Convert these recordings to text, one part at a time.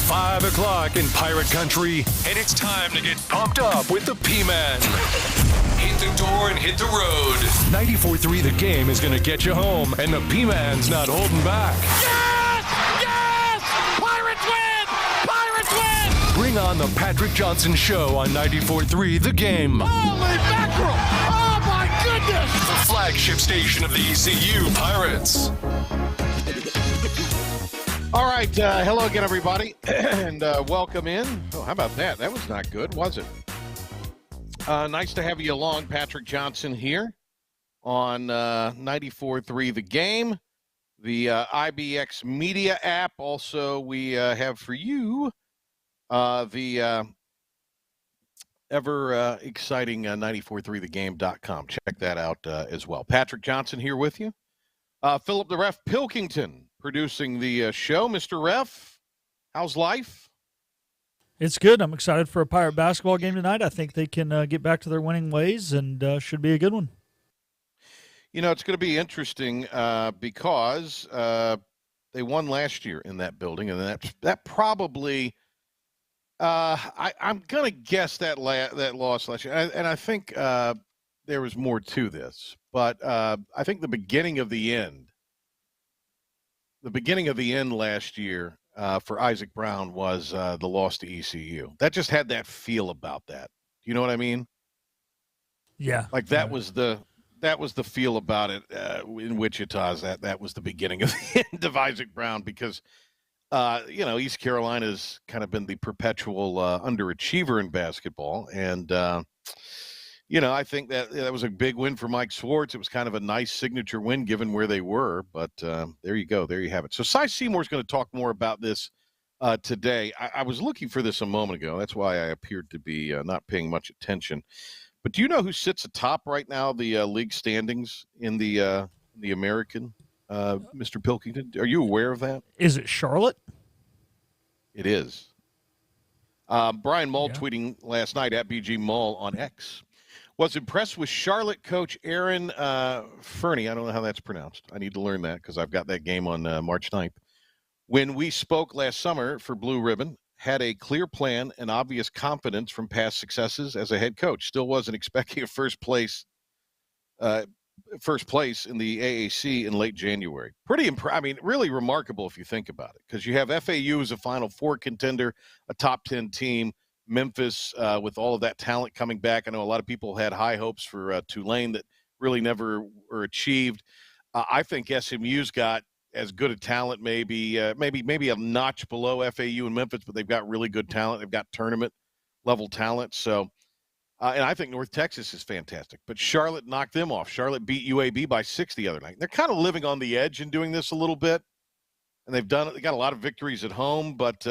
5 o'clock in Pirate Country, and it's time to get pumped up with the P-Man. Hit the door and hit the road. 94.3 The Game is going to get you home, and the P-Man's not holding back. Yes! Yes! Pirates win! Pirates win! Bring on the Patrick Johnson Show on 94.3 The Game. Holy mackerel! Oh, my goodness! The flagship station of the ECU Pirates. All right, hello again, everybody, and welcome in. Oh, how about that? That was not good, was it? Nice to have you along. Patrick Johnson here on 94.3 The Game, the IBX Media app. Also, we have for you the ever exciting 94.3thegame.com. Check that out as well. Patrick Johnson here with you. Philip the Ref Pilkington producing the show. Mr. Ref, how's life? It's good. I'm excited for a Pirate basketball game tonight. I think they can get back to their winning ways and should be a good one. You know, it's going to be interesting because they won last year in that building, and that probably I'm going to guess that loss last year. And I think there was more to this, but I think the beginning of the end last year for Isaac Brown was the loss to ECU. That just had that feel about that. You know what I mean? Yeah. Like that was the feel about it in Wichita. That was the beginning of the end of Isaac Brown because East Carolina's kind of been the perpetual underachiever in basketball, and I think that was a big win for Mike Schwartz. It was kind of a nice signature win given where they were, but there you go. There you have it. So Cy Seymour's going to talk more about this today. I was looking for this a moment ago. That's why I appeared to be not paying much attention. But do you know who sits atop right now the league standings in the American, Mr. Pilkington? Are you aware of that? Is it Charlotte? It is. Brian Mull tweeting last night at BG Mull on X. Was impressed with Charlotte coach Aaron Fernie. I don't know how that's pronounced. I need to learn that because I've got that game on March 9th. When we spoke last summer for Blue Ribbon, had a clear plan and obvious confidence from past successes as a head coach. Still wasn't expecting a first place in the AAC in late January. Really remarkable if you think about it, because you have FAU as a Final Four contender, a top 10 team. Memphis, with all of that talent coming back. I know a lot of people had high hopes for Tulane that really never were achieved. I think SMU's got as good a talent, maybe a notch below FAU and Memphis, but they've got really good talent. They've got tournament-level talent. So, and I think North Texas is fantastic. But Charlotte knocked them off. Charlotte beat UAB by 6 the other night. They're kind of living on the edge and doing this a little bit. And they got a lot of victories at home, but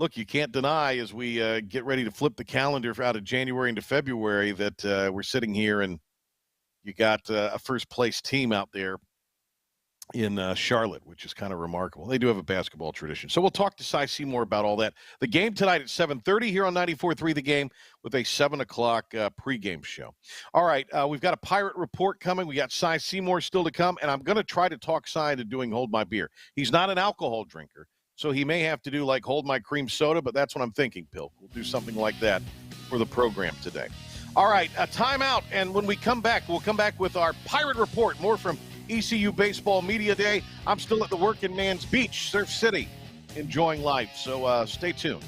look, you can't deny as we get ready to flip the calendar out of January into February that we're sitting here and you got a first-place team out there in Charlotte, which is kind of remarkable. They do have a basketball tradition. So we'll talk to Cy Seymour about all that. The game tonight at 7:30 here on 94.3 The Game with a 7 o'clock pregame show. All right, we've got a Pirate Report coming. We got Cy Seymour still to come, and I'm going to try to talk Cy into doing Hold My Beer. He's not an alcohol drinker, so he may have to do like Hold My Cream Soda, but that's what I'm thinking, Pilk. We'll do something like that for the program today. All right, a timeout, and when we come back, we'll come back with our Pirate Report. More from ECU Baseball Media Day. I'm still at the Working Man's Beach, Surf City, enjoying life, so stay tuned.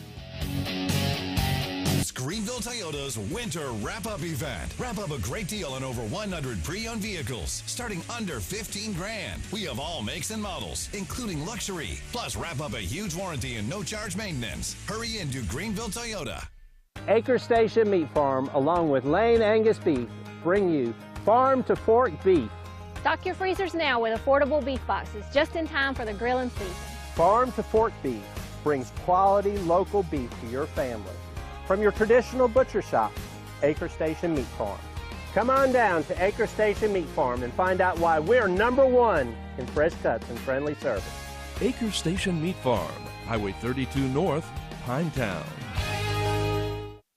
It's Greenville Toyota's Winter Wrap-Up Event. Wrap up a great deal on over 100 pre-owned vehicles, starting under $15,000. We have all makes and models, including luxury. Plus, wrap up a huge warranty and no-charge maintenance. Hurry into Greenville Toyota. Acre Station Meat Farm, along with Lane Angus Beef, bring you Farm to Fork Beef. Stock your freezers now with affordable beef boxes, just in time for the grilling season. Farm to Fork Beef brings quality local beef to your family. From your traditional butcher shop, Acre Station Meat Farm. Come on down to Acre Station Meat Farm and find out why we're #1 in fresh cuts and friendly service. Acre Station Meat Farm, Highway 32 North, Pinetown.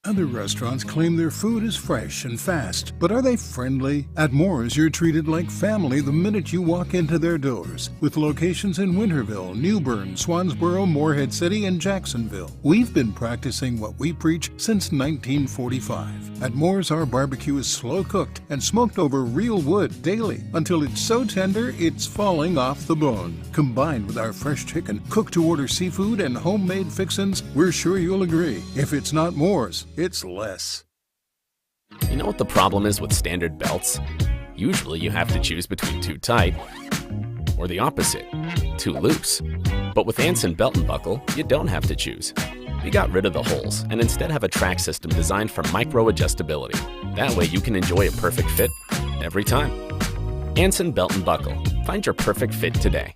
Other restaurants claim their food is fresh and fast, but are they friendly? At Moore's, you're treated like family the minute you walk into their doors. With locations in Winterville, New Bern, Swansboro, Morehead City, and Jacksonville. We've been practicing what we preach since 1945. At Moore's, our barbecue is slow cooked and smoked over real wood daily until it's so tender it's falling off the bone. Combined with our fresh chicken, cooked-to-order seafood, and homemade fixins, we're sure you'll agree. If it's not Moore's, it's less. You know what the problem is with standard belts? Usually you have to choose between too tight or the opposite, too loose. But with Anson Belt and Buckle, you don't have to choose. We got rid of the holes and instead have a track system designed for micro adjustability. That way you can enjoy a perfect fit every time. Anson Belt and Buckle. Find your perfect fit today.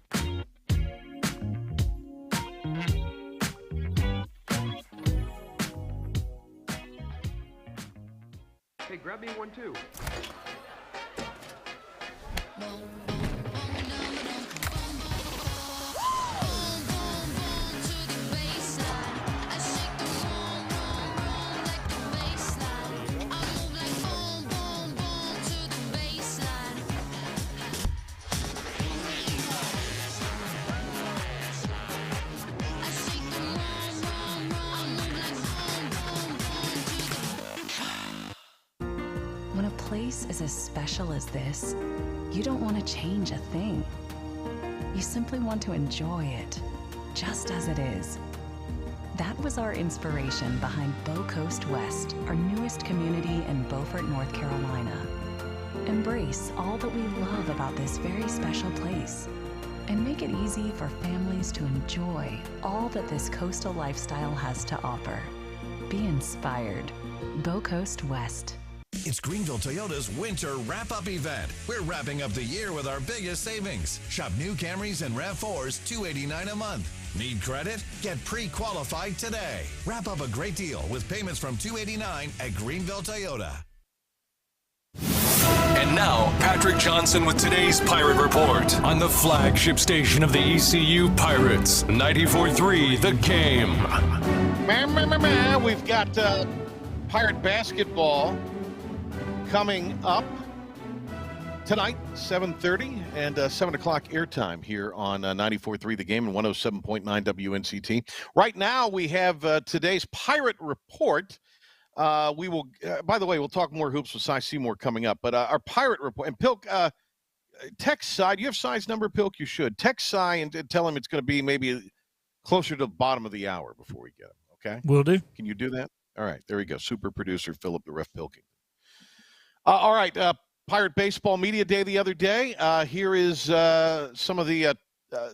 Hey, grab me one too. When a place is as special as this, you don't want to change a thing. You simply want to enjoy it, just as it is. That was our inspiration behind Bow Coast West, our newest community in Beaufort, North Carolina. Embrace all that we love about this very special place and make it easy for families to enjoy all that this coastal lifestyle has to offer. Be inspired. Bow Coast West. It's Greenville Toyota's winter wrap-up event. We're wrapping up the year with our biggest savings. Shop new Camrys and RAV4s, $289 a month. Need credit? Get pre-qualified today. Wrap up a great deal with payments from $289 at Greenville Toyota. And now, Patrick Johnson with today's Pirate Report on the flagship station of the ECU Pirates, 94.3 The Game. We've got Pirate basketball coming up tonight, 7:30 and 7 o'clock airtime here on 94.3 The Game and 107.9 WNCT. Right now, we have today's Pirate Report. We will, by the way, we'll talk more hoops with Seymour coming up. But our Pirate Report, and Pilk, text Cy. Do you have Cy's number, Pilk? You should. Text Cy and tell him it's going to be maybe closer to the bottom of the hour before we get him, okay? Will do. Can you do that? All right, there we go. Super producer Philip the Ref Pilking. All right, Pirate Baseball Media Day the other day. Here is some of the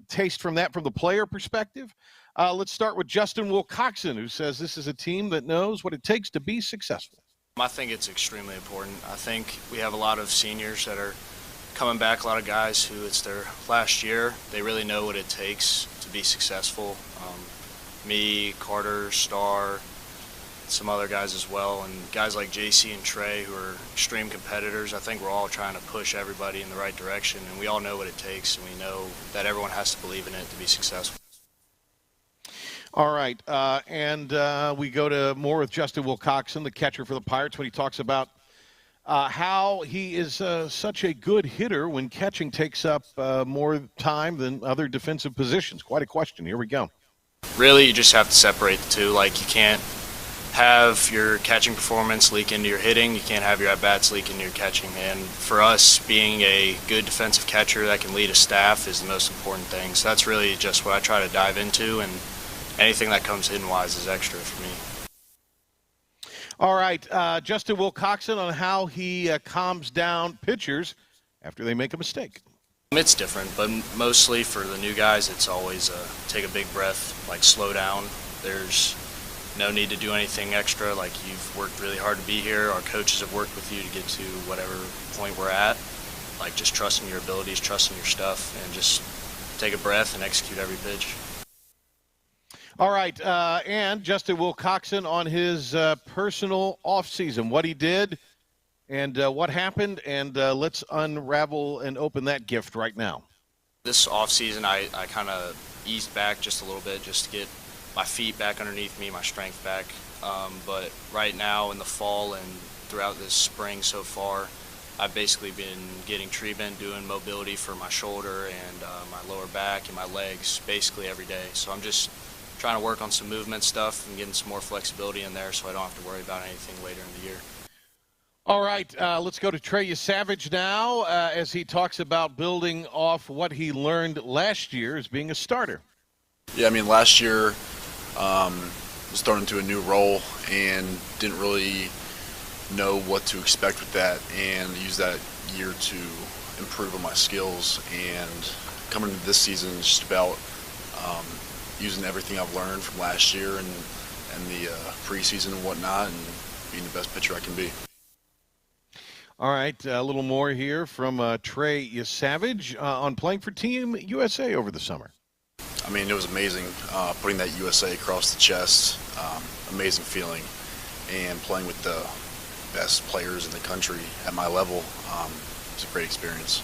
taste from that from the player perspective. Let's start with Justin Wilcoxon, who says this is a team that knows what it takes to be successful. I think it's extremely important. I think we have a lot of seniors that are coming back, a lot of guys who it's their last year. They really know what it takes to be successful. Me, Carter, Starr, some other guys as well, and guys like JC and Trey who are extreme competitors. I think we're all trying to push everybody in the right direction, and we all know what it takes, and we know that everyone has to believe in it to be successful. All right, and we go to more with Justin Wilcoxon, the catcher for the Pirates, when he talks about how he is such a good hitter when catching takes up more time than other defensive positions. Quite a question. Here we go. Really, you just have to separate the two. Like, you can't have your catching performance leak into your hitting. You can't have your at-bats leak into your catching. And for us, being a good defensive catcher that can lead a staff is the most important thing. So that's really just what I try to dive into, and anything that comes hidden-wise is extra for me. All right, Justin Wilcoxon on how he calms down pitchers after they make a mistake. It's different, but mostly for the new guys, it's always take a big breath, like slow down. There's no need to do anything extra. Like, you've worked really hard to be here. Our coaches have worked with you to get to whatever point we're at. Like, just trusting your abilities, trusting your stuff, and just take a breath and execute every pitch. All right, and Justin Wilcoxon on his personal offseason, what he did and what happened, and let's unravel and open that gift right now. This offseason, I kind of eased back just a little bit just to get my feet back underneath me, my strength back. But right now in the fall and throughout this spring so far, I've basically been getting treatment, doing mobility for my shoulder and my lower back and my legs basically every day. So I'm just trying to work on some movement stuff and getting some more flexibility in there so I don't have to worry about anything later in the year. All right, let's go to Trey Savage now as he talks about building off what he learned last year as being a starter. Yeah, I mean, last year was thrown into a new role and didn't really know what to expect with that, and use that year to improve on my skills. And coming into this season is just about using everything I've learned from last year and the preseason and whatnot, and being the best pitcher I can be. All right, a little more here from Trey Savage on playing for Team USA over the summer. I mean, it was amazing putting that USA across the chest. Amazing feeling, and playing with the best players in the country at my level. It's a great experience.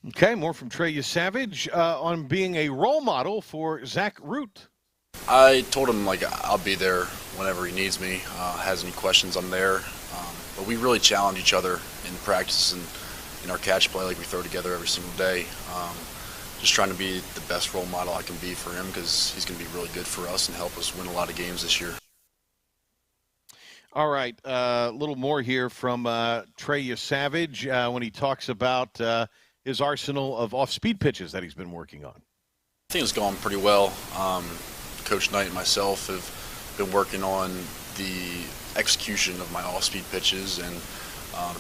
Okay, more from Trey Savage on being a role model for Zach Root. I told him, like, I'll be there whenever he needs me. Has any questions, I'm there. But we really challenge each other in practice and in our catch play, like we throw together every single day. Just trying to be the best role model I can be for him, because he's going to be really good for us and help us win a lot of games this year. All right, a little more here from Trey Savage when he talks about his arsenal of off-speed pitches that he's been working on. I think it's going pretty well. Coach Knight and myself have been working on the execution of my off-speed pitches and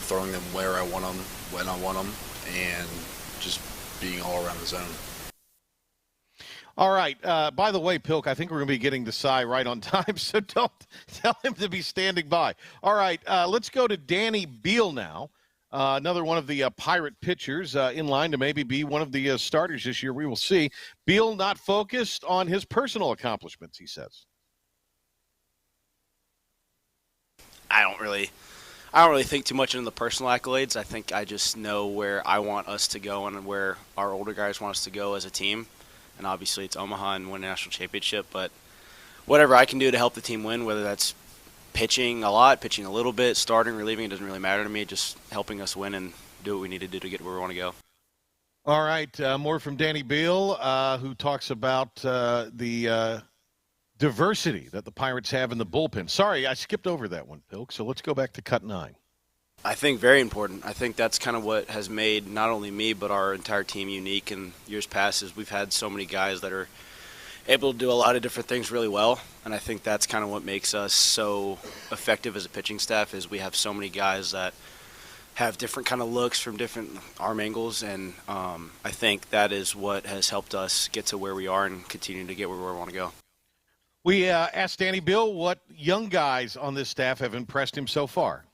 throwing them where I want them, when I want them, and just being all around the zone. All right. By the way, Pilk, I think we're going to be getting to Cy right on time, so don't tell him to be standing by. All right, let's go to Danny Beal now, another one of the Pirate pitchers in line to maybe be one of the starters this year. We will see. Beal not focused on his personal accomplishments, he says. I don't really think too much into the personal accolades. I think I just know where I want us to go and where our older guys want us to go as a team. And obviously it's Omaha and win a national championship. But whatever I can do to help the team win, whether that's pitching a lot, pitching a little bit, starting, relieving, it doesn't really matter to me. Just helping us win and do what we need to do to get where we want to go. All right, more from Danny Beal, who talks about the diversity that the Pirates have in the bullpen. Sorry, I skipped over that one, Pilk, so let's go back to cut 9. I think very important. I think that's kind of what has made not only me but our entire team unique in years past. Is we've had so many guys that are able to do a lot of different things really well, and I think that's kind of what makes us so effective as a pitching staff. Is we have so many guys that have different kind of looks from different arm angles, and I think that is what has helped us get to where we are and continue to get where we want to go. We asked Danny Beal what young guys on this staff have impressed him so far.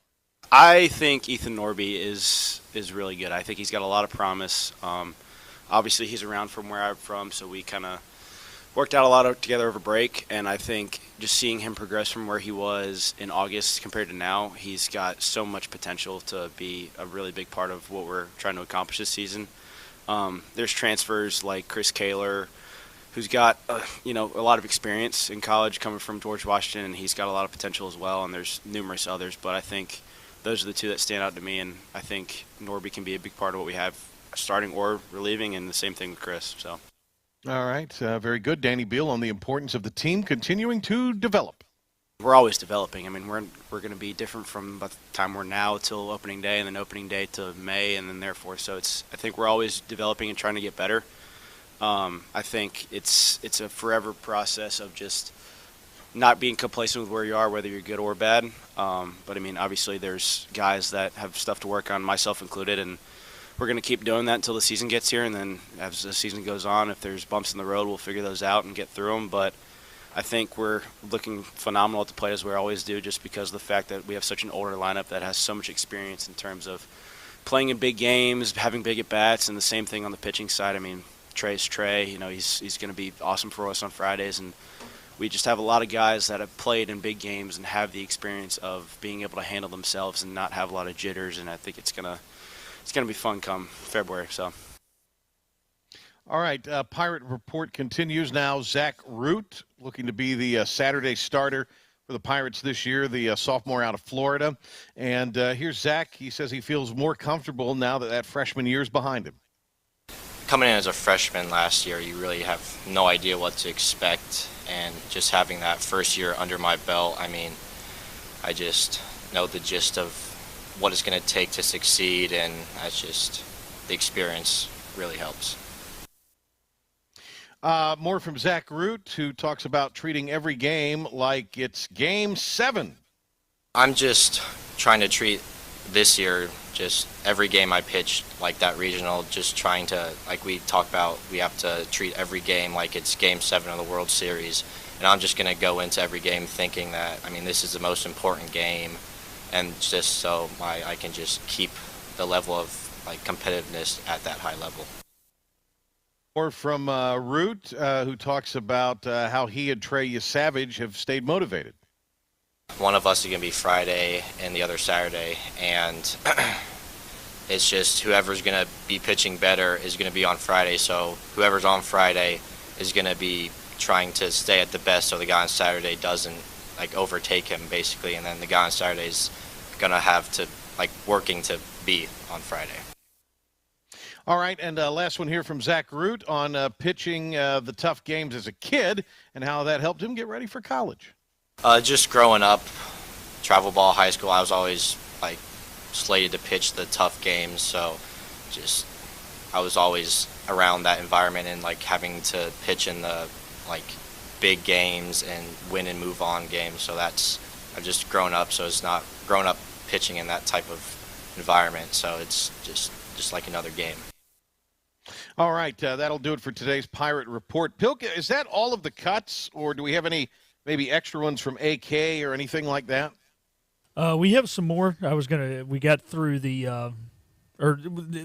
I think Ethan Norby is really good. I think he's got a lot of promise. Obviously, he's around from where I'm from, so we kind of worked out a lot together over break. And I think just seeing him progress from where he was in August compared to now, he's got so much potential to be a really big part of what we're trying to accomplish this season. There's transfers like Chris Kaler, who's got a lot of experience in college coming from George Washington, and he's got a lot of potential as well, and there's numerous others, but I think those are the two that stand out to me, and I think Norby can be a big part of what we have starting or relieving, and the same thing with Chris. So, all right, very good. Danny Beal on the importance of the team continuing to develop. We're always developing. I mean, we're going to be different from the time we're now till opening day, and then opening day to May, and then therefore. So I think we're always developing and trying to get better. I think it's a forever process of just not being complacent with where you are, whether you're good or bad. But I mean, obviously there's guys that have stuff to work on, myself included, and we're going to keep doing that until the season gets here. And then as the season goes on, if there's bumps in the road, we'll figure those out and get through them. But I think we're looking phenomenal at the plate, as we always do, just because of the fact that we have such an older lineup that has so much experience in terms of playing in big games, having big at-bats, and the same thing on the pitching side. I mean, Trey's Trey, he's going to be awesome for us on Fridays, and we just have a lot of guys that have played in big games and have the experience of being able to handle themselves and not have a lot of jitters, and I think it's gonna be fun come February. So, All right, Pirate Report continues now. Zach Root looking to be the Saturday starter for the Pirates this year, the sophomore out of Florida. And here's Zach. He says he feels more comfortable now that freshman year is behind him. Coming in as a freshman last year, you really have no idea what to expect. And just having that first year under my belt, I mean, I just know the gist of what it's going to take to succeed, and that's just the experience really helps. More from Zach Root, who talks about treating every game like it's Game 7. I'm just trying to treat this year, just every game I pitch like that regional, just trying to, like we talked about, we have to treat every game like it's Game 7 of the World Series. And I'm just going to go into every game thinking that, I mean, this is the most important game, and just so I can just keep the level of like competitiveness at that high level. More from Root, who talks about how he and Trey Savage have stayed motivated. One of us is going to be Friday and the other Saturday, and it's just whoever's going to be pitching better is going to be on Friday. So whoever's on Friday is going to be trying to stay at the best so the guy on Saturday doesn't like overtake him basically, and then the guy on Saturday is going to have to like working to be on Friday. All right, and last one here from Zach Root on pitching the tough games as a kid and how that helped him get ready for college. Just growing up, travel ball, high school, I was always like slated to pitch the tough games, so just I was always around that environment and like having to pitch in the like big games and win and move on games. So that's, I've just grown up, so it's not grown up pitching in that type of environment, so it's just like another game. All right, that'll do it for today's Pirate Report. Pilka, is that all of the cuts, or do we have any maybe extra ones from AK or anything like that? We have some more. We got through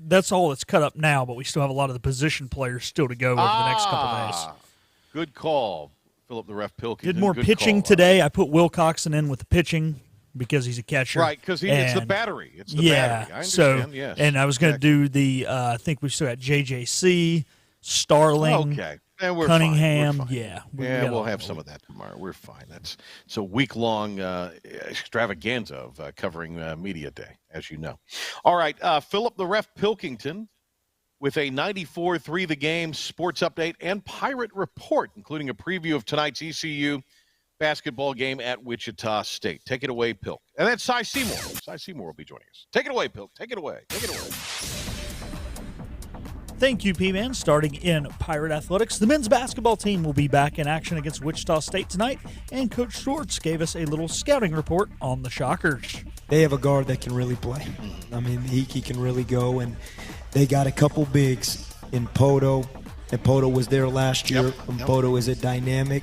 that's all that's cut up now, but we still have a lot of the position players still to go over the next couple days. Good call, Philip the Ref Pilkington. Did more pitching today. I put Wilcoxon in with the pitching because he's a catcher. Right, because it's the battery. It's the battery. I understand, yes. And I was going to do I think we still got JJC, Starling. Okay. And we're Cunningham, fine. yeah. We'll have some of that tomorrow. We're fine. It's a week-long extravaganza of covering Media Day, as you know. All right, Philip the Ref Pilkington with a 94-3 The Game sports update and Pirate Report, including a preview of tonight's ECU basketball game at Wichita State. Take it away, Pilk. And then Cy Seymour. Cy Seymour will be joining us. Take it away, Pilk. Take it away. Take it away. Thank you, P-Man. Starting in Pirate Athletics, the men's basketball team will be back in action against Wichita State tonight, and Coach Schwartz gave us a little scouting report on the Shockers. They have a guard that can really play. I mean, he can really go, and they got a couple bigs in Poto, and Poto was there last year. And Poto is a dynamic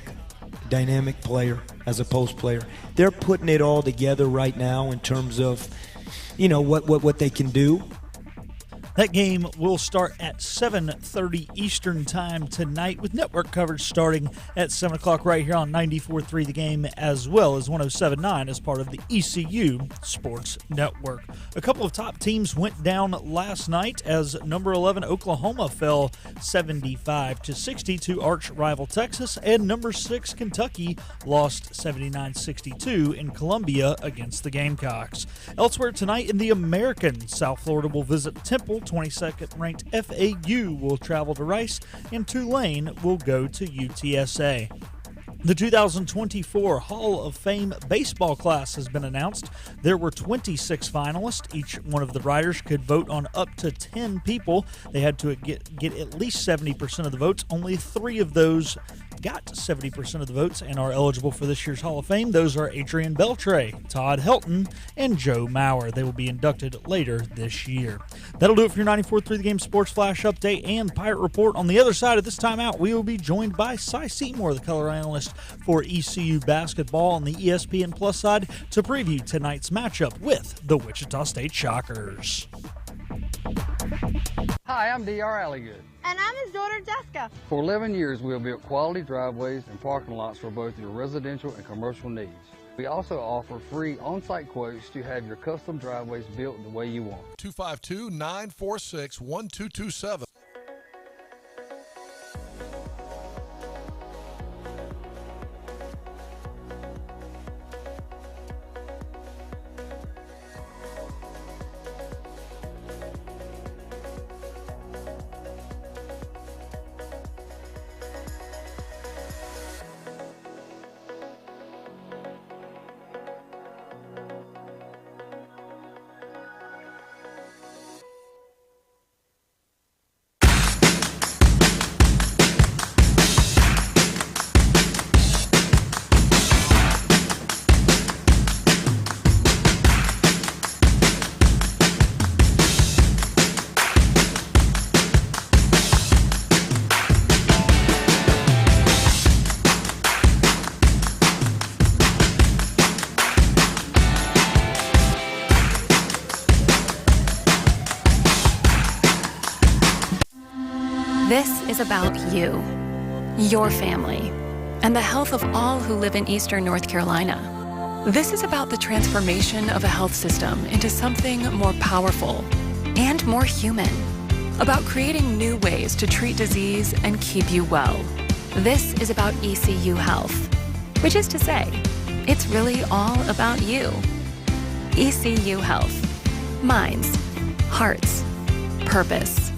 player as a post player. They're putting it all together right now in terms of, what they can do. That game will start at 7:30 Eastern Time tonight, with network coverage starting at 7 o'clock right here on 94.3 The Game, as well as 107.9 as part of the ECU Sports Network. A couple of top teams went down last night as number 11 Oklahoma fell 75-60 to arch rival Texas, and number 6 Kentucky lost 79-62 in Columbia against the Gamecocks. Elsewhere tonight in the American, South Florida will visit Temple. 22nd ranked FAU will travel to Rice, and Tulane will go to UTSA. The 2024 Hall of Fame baseball class has been announced. There were 26 finalists. Each one of the writers could vote on up to 10 people. They had to get at least 70% of the votes. Only 3 of those got 70% of the votes and are eligible for this year's Hall of Fame. Those are Adrian Beltre, Todd Helton, and Joe Mauer. They will be inducted later this year. That'll do it for your 94.3 The Game Sports Flash Update and Pirate Report. On the other side of this timeout, we will be joined by Cy Seymour, the color analyst for ECU basketball on the ESPN Plus side, to preview tonight's matchup with the Wichita State Shockers. Hi, I'm D.R. Alligood. And I'm his daughter, Jessica. For 11 years, we have built quality driveways and parking lots for both your residential and commercial needs. We also offer free on-site quotes to have your custom driveways built the way you want. 252-946-1227. is about you, your family, and the health of all who live in Eastern North Carolina. This is about the transformation of a health system into something more powerful and more human, about creating new ways to treat disease and keep you well. This is about ECU Health, which is to say, it's really all about you. ECU Health. Minds, hearts, purpose.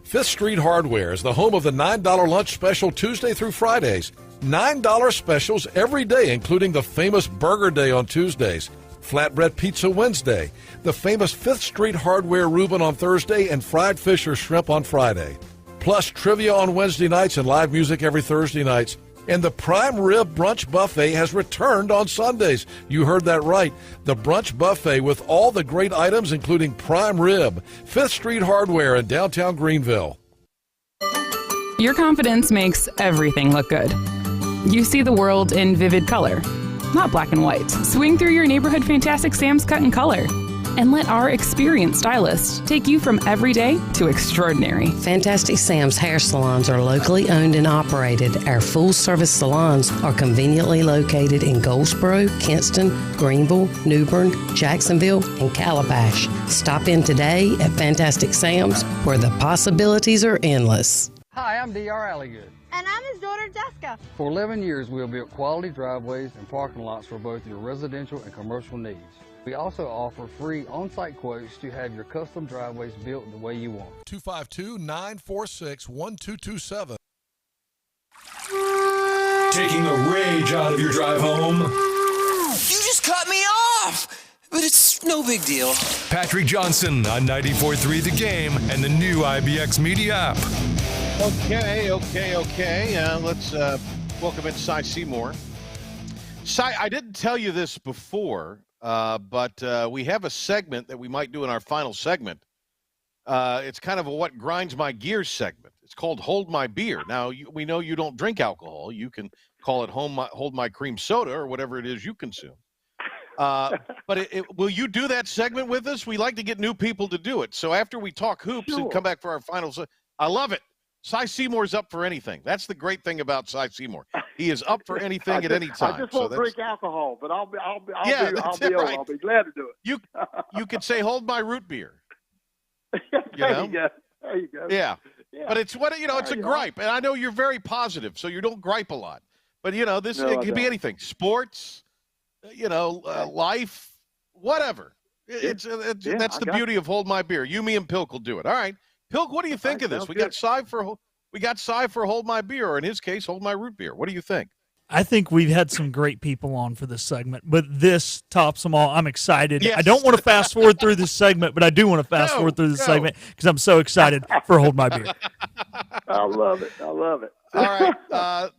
Fifth Street Hardware is the home of the $9 lunch special Tuesday through Fridays. $9 specials every day, including the famous Burger Day on Tuesdays, Flatbread Pizza Wednesday, the famous Fifth Street Hardware Reuben on Thursday, and fried fish or shrimp on Friday. Plus trivia on Wednesday nights and live music every Thursday nights. And the Prime Rib Brunch Buffet has returned on Sundays. You heard that right. The Brunch Buffet with all the great items, including prime rib. Fifth Street Hardware in downtown Greenville. Your confidence makes everything look good. You see the world in vivid color, not black and white. Swing through your neighborhood Fantastic Sam's Cut in Color and let our experienced stylists take you from everyday to extraordinary. Fantastic Sam's hair salons are locally owned and operated. Our full-service salons are conveniently located in Goldsboro, Kinston, Greenville, New Bern, Jacksonville, and Calabash. Stop in today at Fantastic Sam's, where the possibilities are endless. Hi, I'm D.R. Alligood. And I'm his daughter, Jessica. For 11 years, we have built quality driveways and parking lots for both your residential and commercial needs. We also offer free on-site quotes to have your custom driveways built the way you want. 252-946-1227. Taking the rage out of your drive home. You just cut me off! But it's no big deal. Patrick Johnson on 94.3 The Game and the new IBX Media app. Okay. Let's welcome in Cy Seymour. Cy, I didn't tell you this before, but we have a segment that we might do in our final segment. It's kind of a what grinds my gears segment. It's called Hold My Beer. Now, we know you don't drink alcohol. You can call it Hold My Cream Soda or whatever it is you consume. But will you do that segment with us? We like to get new people to do it. So after we talk hoops and come back for our final, I love it. Cy Seymour's up for anything. That's the great thing about Cy Seymour. He is up for anything at any time. I just won't drink alcohol, but I'll be right. I'll be glad to do it. You could say, "Hold my root beer." There you go. Yeah. But it's it's a gripe, and I know you're very positive, so you don't gripe a lot. But it could be anything: sports, life, whatever. That's the beauty of Hold My Beer. You, me, and Pilk will do it. All right. Pilk, what do you think of this? We got Cy for Hold My Beer, or in his case, Hold My Root Beer. What do you think? I think we've had some great people on for this segment, but this tops them all. I'm excited. Yes. I don't want to fast forward through this segment, but I do want to fast forward through this segment because I'm so excited for Hold My Beer. I love it. All right.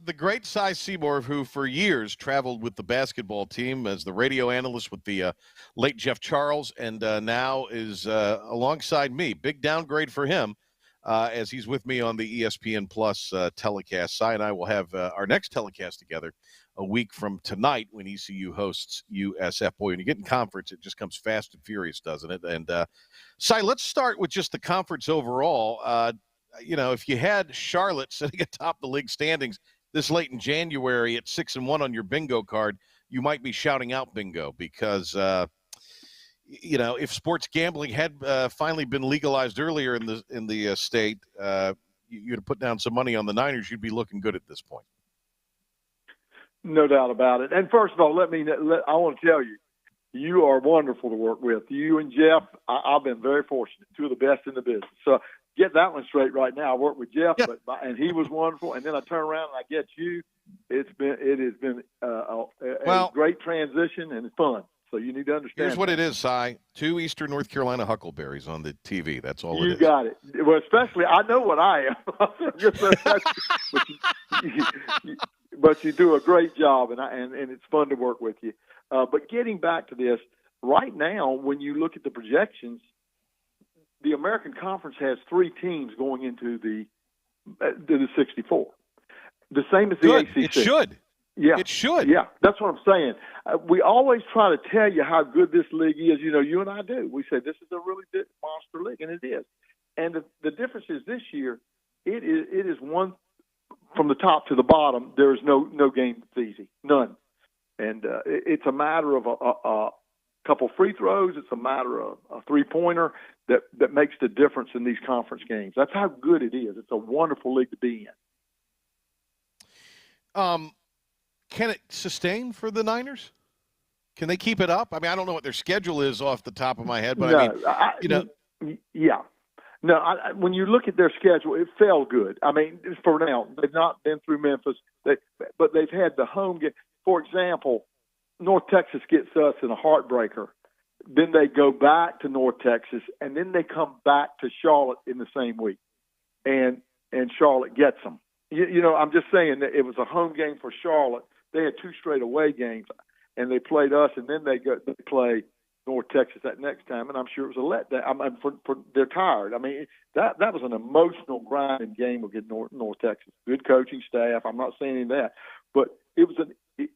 The great Cy Seymour, who for years traveled with the basketball team as the radio analyst with the late Jeff Charles, and now is alongside me. Big downgrade for him as he's with me on the ESPN Plus telecast. Cy and I will have our next telecast together a week from tonight when ECU hosts USF. Boy, when you get in conference, it just comes fast and furious, doesn't it? And Cy, let's start with just the conference overall. If you had Charlotte sitting atop the league standings this late in January at 6-1 on your bingo card, you might be shouting out bingo because, if sports gambling had finally been legalized earlier in the state, you'd have put down some money on the Niners. You'd be looking good at this point. No doubt about it. And first of all, I want to tell you, you are wonderful to work with. You and Jeff, I've been very fortunate, two of the best in the business. So get that one straight right now. I worked with Jeff, and he was wonderful. And then I turn around and I get you. It has been a great transition and it's fun. So you need to understand. Here's what it is, Cy. 2 Eastern North Carolina Huckleberries on the TV. That's all it is. You got it. Well, especially, I know what I am. but you do a great job, and it's fun to work with you. But getting back to this, right now, when you look at the projections, the American Conference has 3 teams going into the 64. The same as the ACC. It should. Yeah. It should. Yeah, that's what I'm saying. We always try to tell you how good this league is. You and I do. We say this is a really big monster league, and it is. And the difference is this year, it is one from the top to the bottom. There is no game that's easy, none. And it's a matter of a couple free throws. It's a matter of a three-pointer that makes the difference in these conference games. That's how good it is. It's a wonderful league to be in. Can it sustain for the Niners? Can they keep it up? I mean, I don't know what their schedule is off the top of my head, but Yeah. No, when you look at their schedule, it felt good. I mean, for now, they've not been through Memphis, but they've had the home game. For example, North Texas gets us in a heartbreaker. Then they go back to North Texas, and then they come back to Charlotte in the same week, and Charlotte gets them. You know, I'm just saying that it was a home game for Charlotte. They had 2 straight away games, and they played us, and then they play North Texas that next time, and I'm sure it was a letdown. I mean, they're tired. I mean, that was an emotional grinding game against North Texas. Good coaching staff. I'm not saying any of that, but it was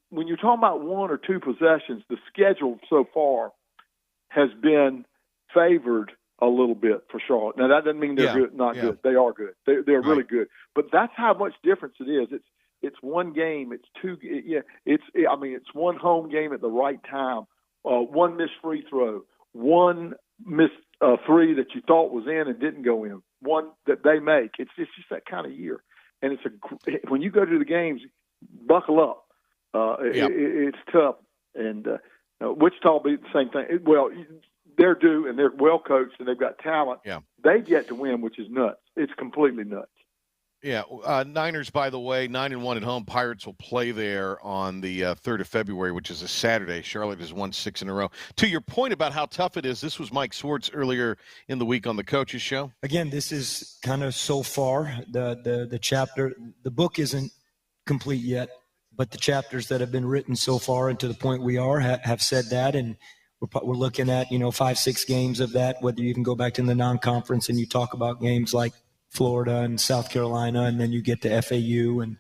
when you're talking about 1 or 2 possessions, the schedule so far has been favored a little bit for Charlotte. Now that doesn't mean they're good, not good. They are good. They're really good. But that's how much difference it is. It's one game. It's 2. Yeah. It's one home game at the right time. 1 missed free throw, 1 missed 3 that you thought was in and didn't go in, 1 that they make. It's just that kind of year. And when you go to the games, buckle up. It's tough. And Wichita will be the same thing. Well, they're due, and they're well coached, and they've got talent. Yeah. They get to win, which is nuts. It's completely nuts. Yeah. Niners, by the way, 9-1 at home. Pirates will play there on the 3rd of February, which is a Saturday. Charlotte has won 6 in a row. To your point about how tough it is, this was Mike Swartz earlier in the week on the Coaches Show. Again, this is kind of so far. The chapter, the book isn't complete yet, but the chapters that have been written so far and to the point we are have said that, and we're looking at 5-6 games of that. Whether you can go back to the non-conference and you talk about games like Florida and South Carolina, and then you get to FAU and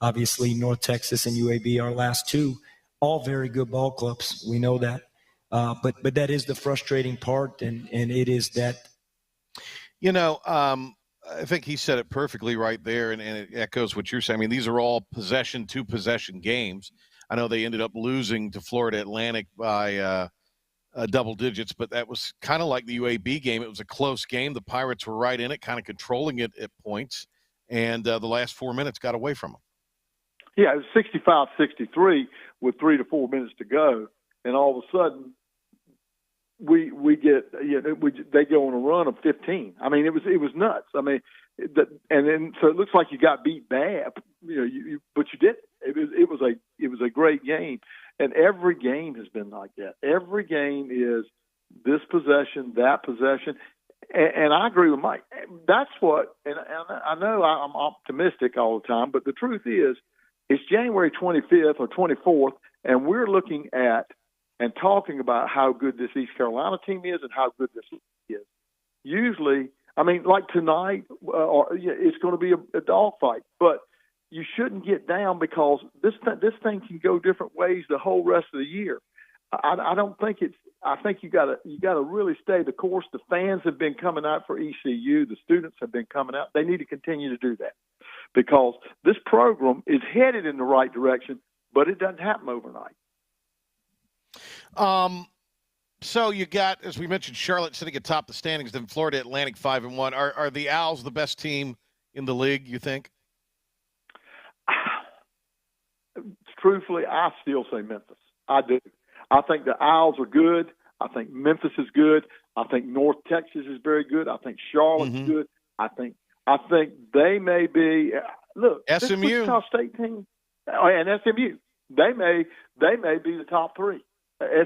obviously North Texas and UAB, our last 2, all very good ball clubs. We know that, but that is the frustrating part, and it is that. I think he said it perfectly right there, and it echoes what you're saying. I mean, these are all possession to possession games. I know they ended up losing to Florida Atlantic by double digits, but that was kind of like the UAB game. It was a close game. The Pirates were right in it, kind of controlling it at points, and the last 4 minutes got away from them. Yeah, it was 65-63 with 3 to 4 minutes to go, and all of a sudden we get they go on a run of 15. I mean, it was nuts. I mean, and then so it looks like you got beat bad, but you didn't. It was a great game. And every game has been like that. Every game is this possession, that possession. And I agree with Mike. That's what, and I know I'm optimistic all the time, but the truth is it's January 25th or 24th, and we're looking at and talking about how good this East Carolina team is and how good this is. Usually, I mean, like tonight, it's going to be a dogfight, but you shouldn't get down because this thing can go different ways the whole rest of the year. I don't think it's. I think you got to really stay the course. The fans have been coming out for ECU. The students have been coming out. They need to continue to do that because this program is headed in the right direction, but it doesn't happen overnight. So you got, as we mentioned, Charlotte sitting atop the standings, then Florida Atlantic 5-1. Are the Owls the best team in the league, you think? Truthfully, I still say Memphis. I do. I think the Owls are good. I think Memphis is good. I think North Texas is very good. I think Charlotte's good. I think they may be. Look, SMU, this Wichita State team, and SMU, they may be the top 3.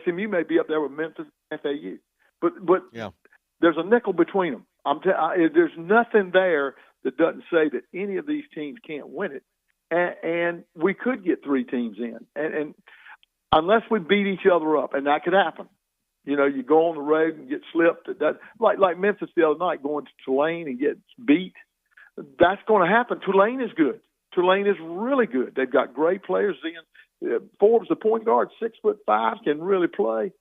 SMU may be up there with Memphis and FAU, but yeah, there's a nickel between them. There's nothing there that doesn't say that any of these teams can't win it. And we could get 3 teams in, and unless we beat each other up, and that could happen. You go on the road and get slipped. Like Memphis the other night, going to Tulane and get beat. That's going to happen. Tulane is good. Tulane is really good. They've got great players. Forbes, the point guard, 6'5", can really play.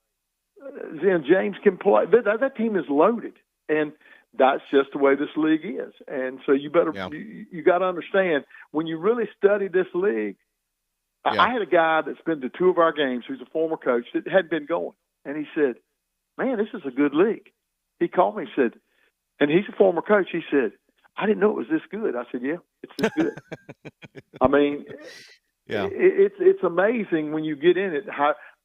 Then James can play. That team is loaded, and that's just the way this league is. And so you better you got to understand, when you really study this league, I had a guy that's been to 2 of our games who's a former coach that had been going, and he said, man, this is a good league. He called me and said, and he's a former coach, he said, I didn't know it was this good. I said, yeah, it's this good. I mean, it's amazing when you get in it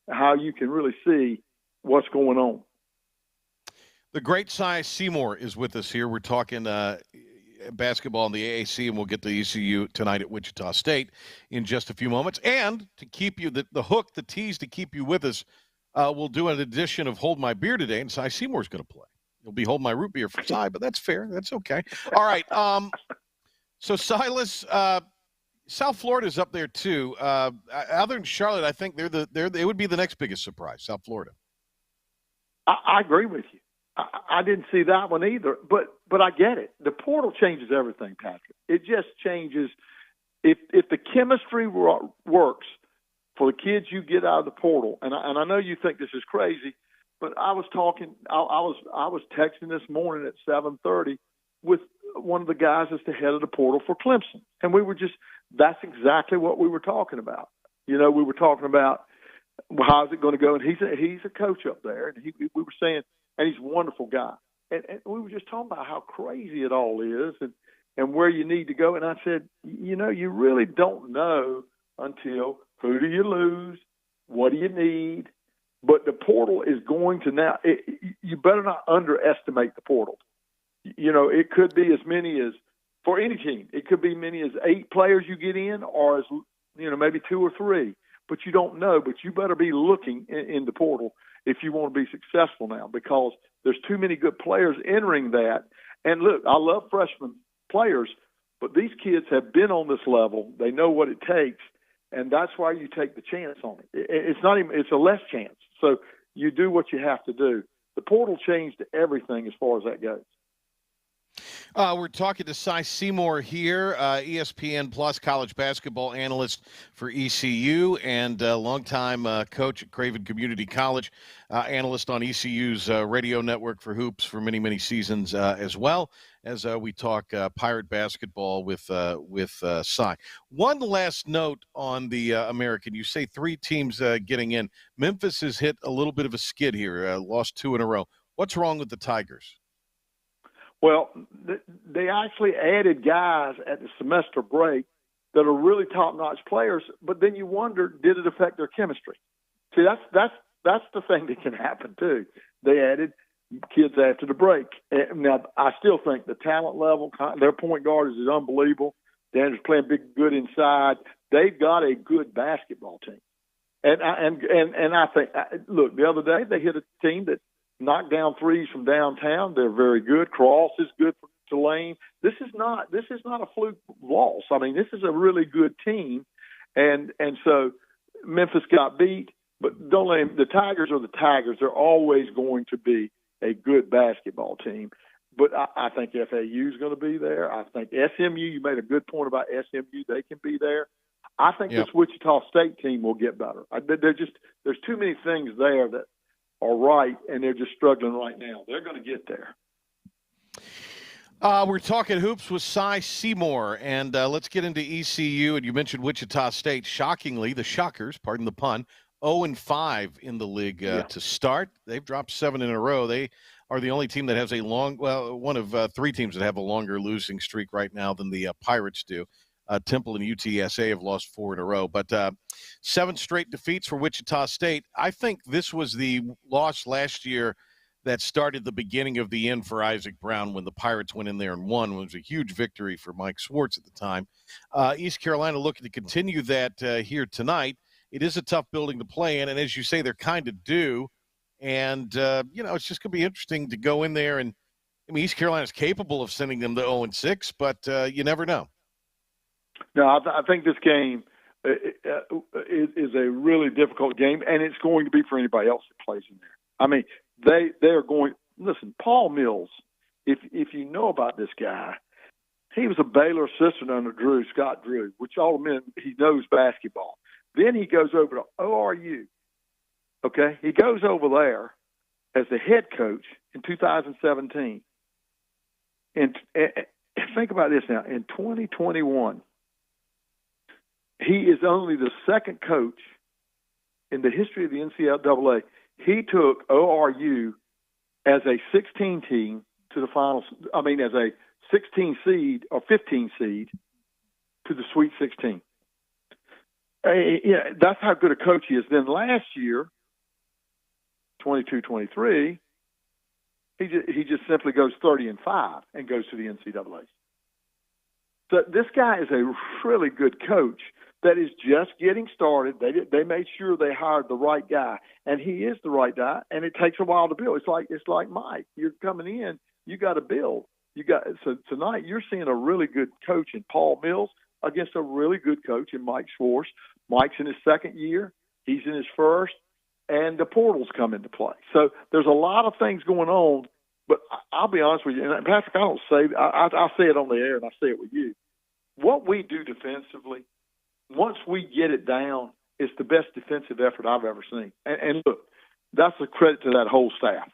how you can really see what's going on. The great Seymour is with us here. We're talking basketball in the AAC, and we'll get to ECU tonight at Wichita State in just a few moments. And to keep you, the hook, the tease to keep you with us, we'll do an edition of Hold My Beer today, and Cy Seymour's going to play. He'll be Hold My Root Beer for Cy, but that's fair. That's okay. All right. So, Silas, South Florida's up there, too. Other than Charlotte, I think they would be the next biggest surprise, South Florida. I agree with you. I didn't see that one either, but I get it. The portal changes everything, Patrick. It just changes. If the chemistry works for the kids you get out of the portal, and I know you think this is crazy, but I was texting this morning at 7:30 with one of the guys that's the head of the portal for Clemson, and that's exactly what we were talking about. We were talking about how's it going to go, and he's a coach up there, and we were saying. And he's a wonderful guy. And we were just talking about how crazy it all is and where you need to go. And I said, you really don't know until who do you lose, what do you need. But the portal is going to now you better not underestimate the portal. It could be as many as, for any team, it could be many as 8 players you get in or as, maybe 2 or 3. But you don't know. But you better be looking in the portal if you want to be successful now, because there's too many good players entering that. And look, I love freshman players, but these kids have been on this level. They know what it takes, and that's why you take the chance on it. It's a less chance. So you do what you have to do. The portal changed everything as far as that goes. We're talking to Cy Seymour here, ESPN Plus college basketball analyst for ECU and longtime coach at Craven Community College, analyst on ECU's radio network for hoops for many, many seasons as well, as we talk Pirate basketball with Cy. One last note on the American. You say 3 teams getting in. Memphis has hit a little bit of a skid here, lost 2 in a row. What's wrong with the Tigers? Well, they actually added guys at the semester break that are really top-notch players, but then you wonder, did it affect their chemistry? See, that's the thing that can happen too. They added kids after the break. Now, I still think the talent level, their point guard is unbelievable. Dan's playing good inside. They've got a good basketball team, and I think, look, the other day they hit a team that knock down threes from downtown. They're very good. Cross is good for Tulane. This is not a fluke loss. I mean, this is a really good team, and so Memphis got beat. But don't let him. The Tigers are the Tigers. They're always going to be a good basketball team. But I think FAU is going to be there. I think SMU. You made a good point about SMU. They can be there. I think this Wichita State team will get better. There's too many things there that are right, and they're just struggling right now. They're going to get there. We're talking hoops with Cy Seymour, and let's get into ECU. And you mentioned Wichita State. Shockingly, the Shockers, pardon the pun, 0-5 in the league to start. They've dropped 7 in a row. They are the only team that has one of 3 teams that have a longer losing streak right now than the Pirates do. Temple and UTSA have lost 4 in a row, but 7 straight defeats for Wichita State. I think this was the loss last year that started the beginning of the end for Isaac Brown when the Pirates went in there and won. It was a huge victory for Mike Schwartz at the time. East Carolina looking to continue that here tonight. It is a tough building to play in, and as you say, they're kind of due. And, it's just going to be interesting to go in there. And, East Carolina's capable of sending them to 0-6, but you never know. No, I think this game is a really difficult game, and it's going to be for anybody else that plays in there. I mean, they are going – listen, Paul Mills, if you know about this guy, he was a Baylor assistant under Scott Drew, which all men, he knows basketball. Then he goes over to ORU, okay? He goes over there as the head coach in 2017. And think about this now. In 2021, he is only the second coach in the history of the NCAA. He took ORU as a 16 team to the finals. I mean, as a 16 seed or 15 seed to the Sweet 16. Yeah, that's how good a coach he is. Then last year, 22-23, he just simply goes 30-5 and goes to the NCAA. So this guy is a really good coach that is just getting started. They made sure they hired the right guy, and he is the right guy. And it takes a while to build. It's like Mike. You're coming in, you got to build. So tonight you're seeing a really good coach in Paul Mills against a really good coach in Mike Schwartz. Mike's in his second year. He's in his first, and the portals come into play. So there's a lot of things going on. But I'll be honest with you, and Patrick, I say it on the air and I say it with you. What we do defensively, once we get it down, it's the best defensive effort I've ever seen. And look, that's a credit to that whole staff.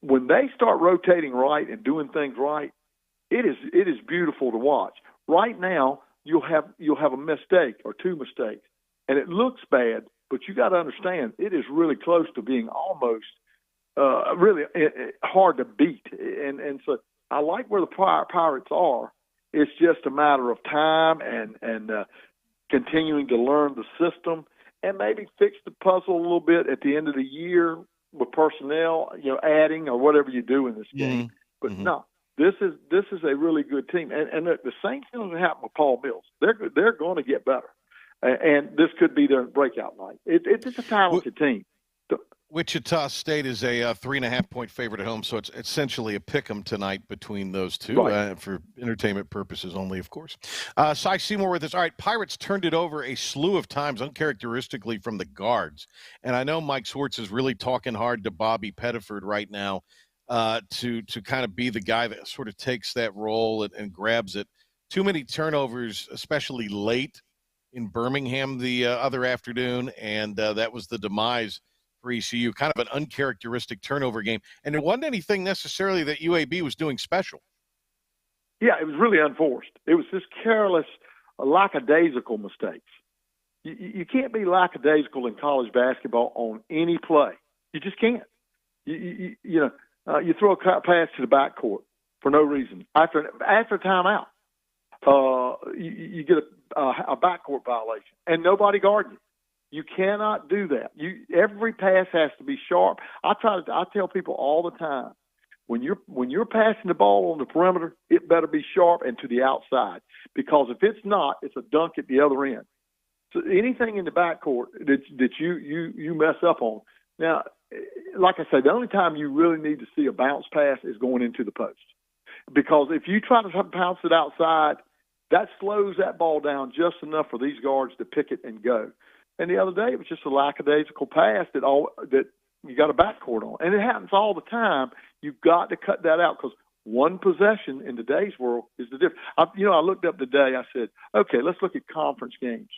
When they start rotating right and doing things right, it is beautiful to watch. Right now, you'll have a mistake or two mistakes, and it looks bad, but you got to understand it is really close to being almost really hard to beat. And so I like where the Pirates are. It's just a matter of time and continuing to learn the system and maybe fix the puzzle a little bit at the end of the year with personnel, adding or whatever you do in this game. But no, this is a really good team. And the same thing that happened with Paul Mills. They're going to get better. And this could be their breakout night. It's a talented team. Wichita State is a 3.5-point favorite at home, so it's essentially a pick-em tonight between those two, right. For entertainment purposes only, of course. Cy Seymour with us. All right, Pirates turned it over a slew of times, uncharacteristically from the guards. And I know Mike Schwartz is really talking hard to Bobby Pettiford right now to kind of be the guy that sort of takes that role and grabs it. Too many turnovers, especially late in Birmingham the other afternoon, and that was the demise for ECU, kind of an uncharacteristic turnover game. And there wasn't anything necessarily that UAB was doing special. Yeah, it was really unforced. It was just careless, lackadaisical mistakes. You can't be lackadaisical in college basketball on any play. You just can't. You throw a pass to the backcourt for no reason. After a timeout, you get a backcourt violation, and nobody guarding you. You cannot do that. Every pass has to be sharp. I tell people all the time, when you're passing the ball on the perimeter, it better be sharp and to the outside, because if it's not, it's a dunk at the other end. So anything in the backcourt that you mess up on. Now, like I say, the only time you really need to see a bounce pass is going into the post, because if you try to bounce it outside, that slows that ball down just enough for these guards to pick it and go. And the other day, it was just a lackadaisical pass that you got a backcourt on. And it happens all the time. You've got to cut that out, because one possession in today's world is the difference. I looked up today. I said, okay, let's look at conference games.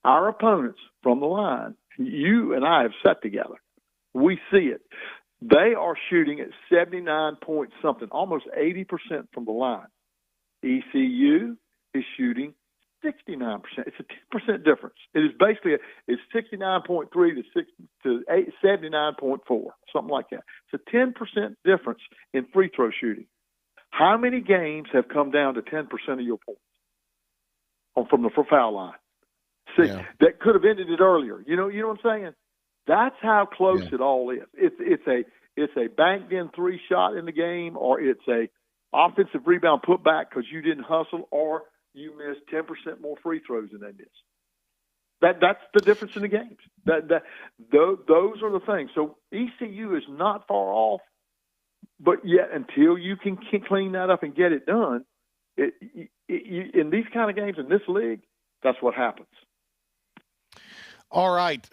Our opponents from the line, you and I have sat together. We see it. They are shooting at 79 point something, almost 80% from the line. ECU is shooting 69%. It's a 10% difference. It is basically it's 69.3 to 79.4, something like that. It's a 10% difference in free throw shooting. How many games have come down to 10% of your points from the foul line? That could have ended it earlier. You know what I'm saying? That's how close it all is. It's a banked in three shot in the game, or it's a offensive rebound put back because you didn't hustle, or you missed 10% more free throws than they missed. That's the difference in the games. Those are the things. So ECU is not far off, but yet until you can clean that up and get it done, in these kind of games in this league, that's what happens. All right,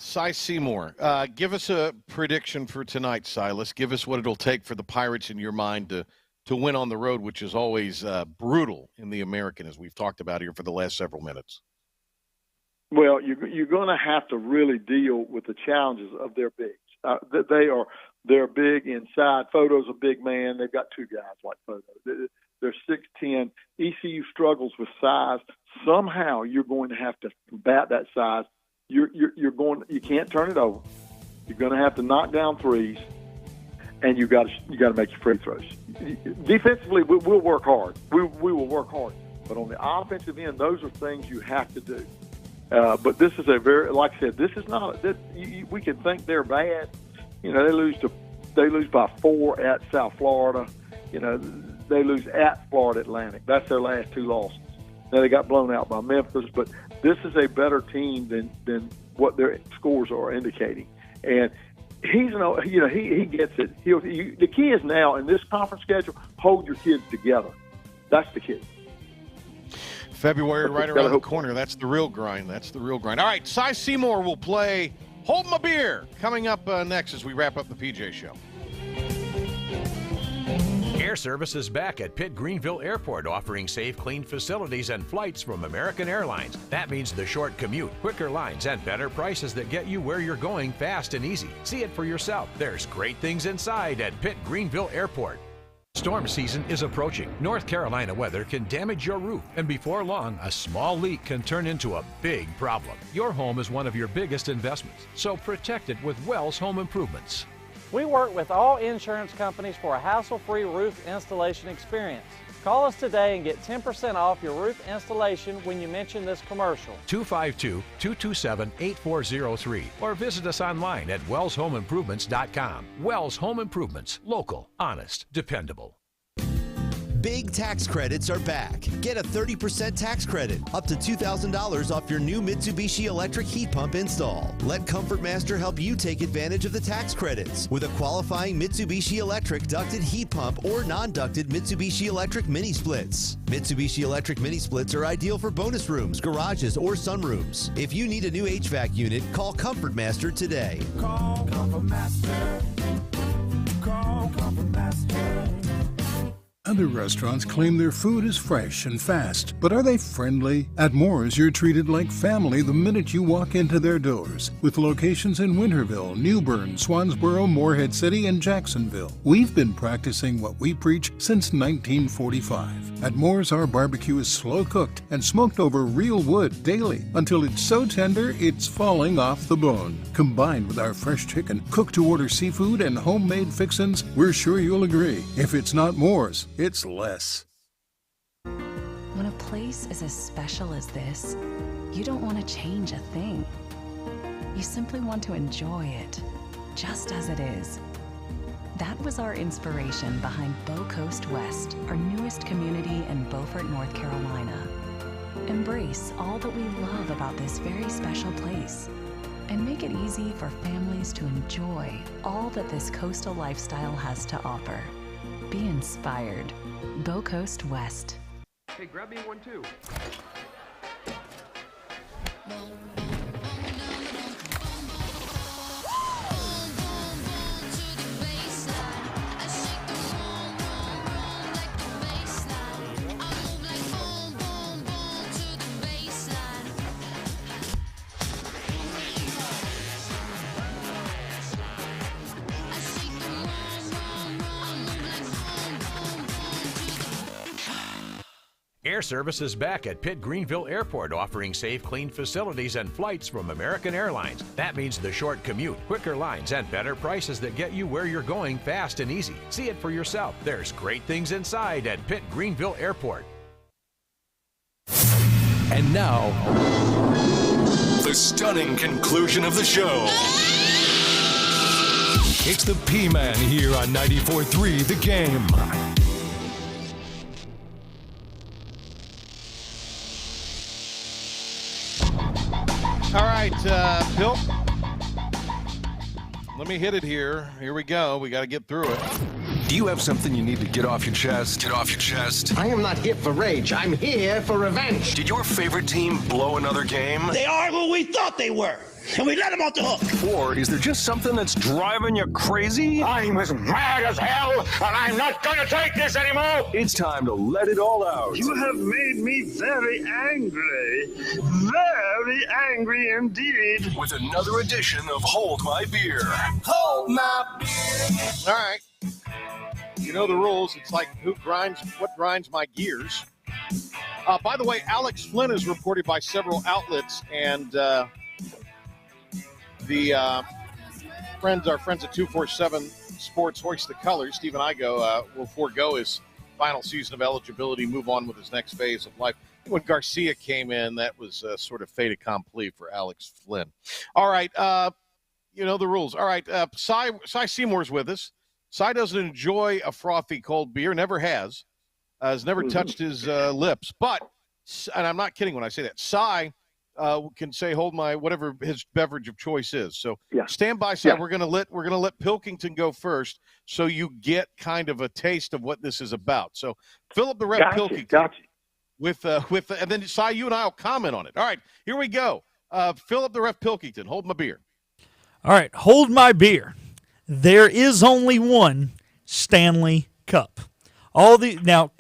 Cy Seymour, give us a prediction for tonight, Silas. Give us what it'll take for the Pirates in your mind to win on the road, which is always brutal in the American, as we've talked about here for the last several minutes. Well, you're going to have to really deal with the challenges of their bigs. They're big inside. Photo's a big man. They've got two guys like Photo. They're 6'10". ECU struggles with size. Somehow you're going to have to combat that size. You can't turn it over. You're going to have to knock down threes, and you got to make your free throws. Defensively, we'll work hard. We will work hard. But on the offensive end, those are things you have to do. But this is like I said, this is not. We can think they're bad. They lose by 4 at South Florida. They lose at Florida Atlantic. That's their last 2 losses. Now they got blown out by Memphis, but this is a better team than what their scores are indicating. And he gets it. The key is now in this conference schedule, hold your kids together. That's the key. February right around the corner. That's the real grind. All right, Cy Seymour will play Hold My Beer coming up next as we wrap up the PJ Show. Air Service is back at Pitt Greenville Airport, offering safe, clean facilities and flights from American Airlines. That means the short commute, quicker lines, and better prices that get you where you're going fast and easy. See it for yourself. There's great things inside at Pitt Greenville Airport. Storm season is approaching. North Carolina weather can damage your roof, and before long, a small leak can turn into a big problem. Your home is one of your biggest investments, so protect it with Wells Home Improvements. We work with all insurance companies for a hassle-free roof installation experience. Call us today and get 10% off your roof installation when you mention this commercial. 252-227-8403 or visit us online at wellshomeimprovements.com. Wells Home Improvements. Local, honest, dependable. Big tax credits are back. Get a 30% tax credit, up to $2,000 off your new Mitsubishi electric heat pump install. Let Comfort Master help you take advantage of the tax credits with a qualifying Mitsubishi electric ducted heat pump or non-ducted Mitsubishi electric mini splits. Mitsubishi electric mini splits are ideal for bonus rooms, garages, or sunrooms. If you need a new HVAC unit, call Comfort Master today. Call Comfort Master. Call Comfort Master. Other restaurants claim their food is fresh and fast, but are they friendly? At Moore's, you're treated like family the minute you walk into their doors. With locations in Winterville, New Bern, Swansboro, Morehead City, and Jacksonville. We've been practicing what we preach since 1945. At Moore's, our barbecue is slow cooked and smoked over real wood daily until it's so tender it's falling off the bone. Combined with our fresh chicken, cooked-to-order seafood, and homemade fixins, we're sure you'll agree. If it's not Moore's, it's less. When a place is as special as this, you don't want to change a thing. You simply want to enjoy it, just as it is. That was our inspiration behind Bow Coast West, our newest community in Beaufort, North Carolina. Embrace all that we love about this very special place and make it easy for families to enjoy all that this coastal lifestyle has to offer. Be inspired. Bow Coast West. Hey, grab me one too. Air Service is back at Pitt Greenville Airport, offering safe, clean facilities and flights from American Airlines. That means the short commute, quicker lines, and better prices that get you where you're going fast and easy. See it for yourself. There's great things inside at Pitt Greenville Airport. And now, the stunning conclusion of the show. It's the P-Man here on 94.3 The Game. All right, Bill, let me hit it here. Here we go. We got to get through it. Do you have something you need to get off your chest? Get off your chest. I am not here for rage. I'm here for revenge. Did your favorite team blow another game? They are who we thought they were, and we let them off the hook. Or is there just something that's driving you crazy? I'm as mad as hell, and I'm not going to take this anymore. It's time to let it all out. You have made me very angry. Very angry indeed. With another edition of Hold My Beer. Hold hold my beer. All right. You know the rules. It's like what grinds my gears. By the way, Alex Flynn is reported by several outlets, and our friends at 247 Sports hoist the colors. Steve Igo will forego his final season of eligibility, move on with his next phase of life. When Garcia came in, that was sort of fait accompli for Alex Flynn. All right, you know the rules. All right, Cy Seymour's with us. Cy doesn't enjoy a frothy cold beer, never has never touched his lips. But, and I'm not kidding when I say that, Cy can say, hold my, whatever his beverage of choice is. So stand by, Cy. We're gonna let Pilkington go first, so you get kind of a taste of what this is about. So fill up the Ref Pilkington with and then Cy, you and I will comment on it. All right, here we go. Fill up the Ref Pilkington. Hold my beer. All right, hold my beer. There is only one Stanley Cup. Now,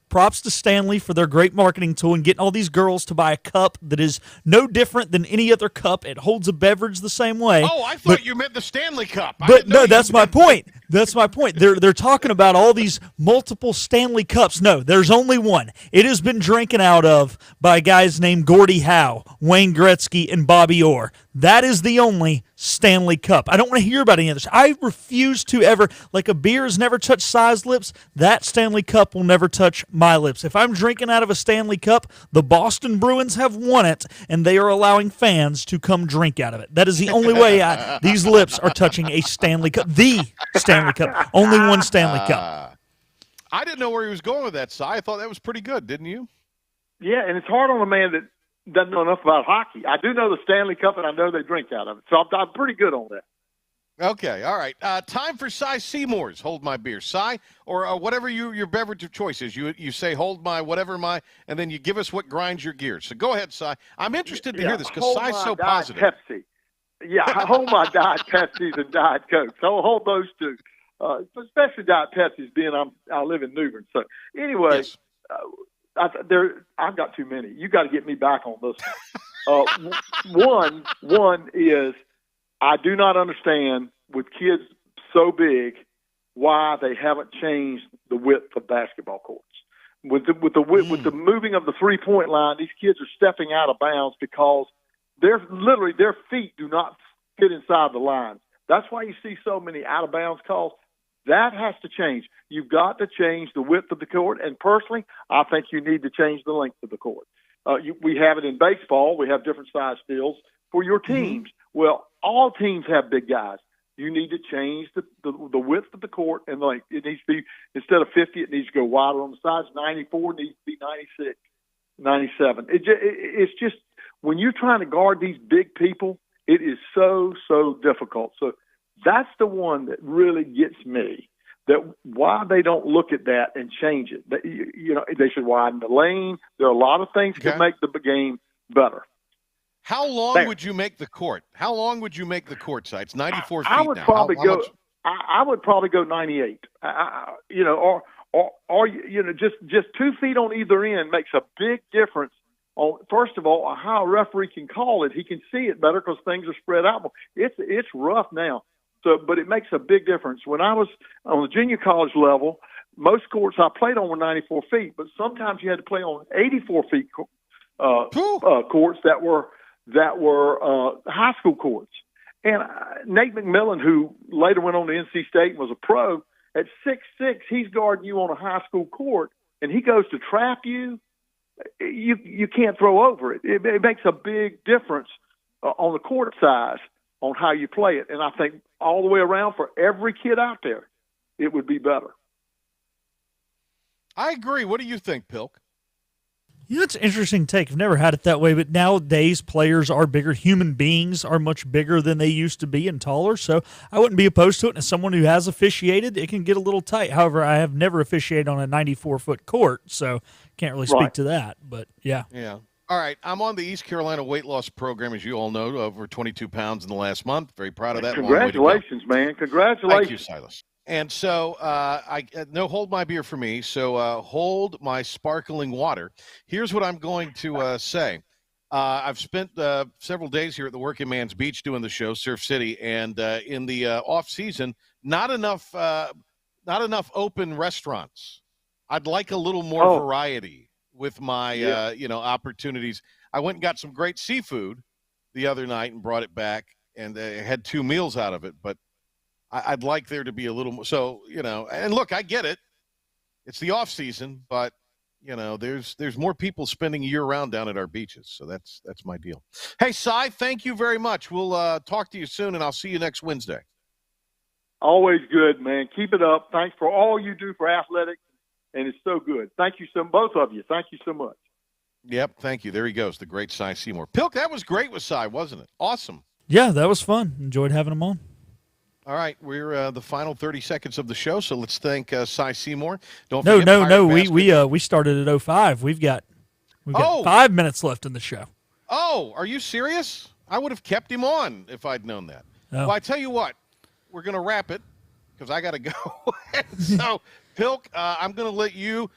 props to Stanley for their great marketing tool and getting all these girls to buy a cup that is no different than any other cup. It holds a beverage the same way. Oh, I thought you meant the Stanley Cup. But no, that's my point. That's my point. They're talking about all these multiple Stanley Cups. No, there's only one. It has been drinking out of by guys named Gordie Howe, Wayne Gretzky, and Bobby Orr. That is the only Stanley Cup. I don't want to hear about any others. I refuse to ever, like a beer has never touched Cy's lips, that Stanley Cup will never touch my lips. If I'm drinking out of a Stanley Cup, the Boston Bruins have won it, and they are allowing fans to come drink out of it. That is the only way these lips are touching a Stanley Cup. The Stanley Cup. Only one Stanley Cup. I didn't know where he was going with that, Cy. I thought that was pretty good, didn't you? Yeah, and it's hard on a man that doesn't know enough about hockey. I do know the Stanley Cup, and I know they drink out of it. So I'm pretty good on that. Okay, all right. Time for Cy Seymour's Hold My Beer. Cy, or whatever your beverage of choice is. You say hold my, whatever my, and then you give us what grinds your gears. So go ahead, Cy. I'm interested to hear this because Cy's so positive. Pepsi. Yeah, I hold my Diet Pepsis and Diet Cokes. I'll hold those two, especially Diet Pepsis, being I live in New Bern. So anyway, yes. I've got too many. You got to get me back on this one. One is I do not understand with kids so big why they haven't changed the width of basketball courts. With the moving of the 3-point line, these kids are stepping out of bounds because their feet do not fit inside the lines. That's why you see so many out of bounds calls. That has to change. You've got to change the width of the court, and personally, I think you need to change the length of the court. We have it in baseball. We have different size steals for your teams. Well, all teams have big guys. You need to change the width of the court and the length. It needs to be, instead of 50, it needs to go wider on the sides. 94 needs to be 96, 97. It's just, when you're trying to guard these big people, it is so, so difficult. So that's the one that really gets me, that why they don't look at that and change it. They should widen the lane. There are a lot of things that make the game better. How long would you make the court? How long would you make the court sites? 94 feet I would now. Probably go. I would probably go 98. Just 2 feet on either end makes a big difference. First of all, how a referee can call it, he can see it better because things are spread out more. It's rough now. So, but it makes a big difference. When I was on the junior college level, most courts I played on were 94 feet, but sometimes you had to play on 84 feet courts that were high school courts. And Nate McMillan, who later went on to NC State and was a pro, at 6'6", he's guarding you on a high school court, and he goes to trap you. You can't throw over it. It makes a big difference on the court size on how you play it. And I think all the way around for every kid out there, it would be better. I agree. What do you think, Pilk? It's an interesting take. I've never had it that way, but nowadays players are bigger. Human beings are much bigger than they used to be and taller, so I wouldn't be opposed to it. And as someone who has officiated, it can get a little tight. However, I have never officiated on a 94-foot court, so can't really speak to that. But, yeah. Yeah. All right. I'm on the East Carolina weight loss program, as you all know, over 22 pounds in the last month. Very proud of that. Congratulations, man. Congratulations. Thank you, Silas. And so no hold my beer for me, so hold my sparkling water. Here's what I'm going to say. I've spent several days here at the Working Man's Beach doing the show, Surf City, and in the off season, not enough open restaurants. I'd like a little more variety with my opportunities. I went and got some great seafood the other night and brought it back, and had 2 meals out of it. But I'd like there to be a little more. So and look, I get it. It's the off season, but there's more people spending year round down at our beaches. So that's my deal. Hey, Cy, thank you very much. We'll talk to you soon, and I'll see you next Wednesday. Always good, man. Keep it up. Thanks for all you do for athletics, and it's so good. Thank you, both of you. Thank you so much. Yep, thank you. There he goes, the great Cy Seymour. Pilk, that was great with Cy, wasn't it? Awesome. Yeah, that was fun. Enjoyed having him on. All right, we're the final 30 seconds of the show, so let's thank Cy Seymour. Don't No. forget We started at 05. We've got 5 minutes left in the show. Oh, are you serious? I would have kept him on if I'd known that. Oh. Well, I tell you what, we're going to wrap it because I got to go. So, Pilk, I'm going to let you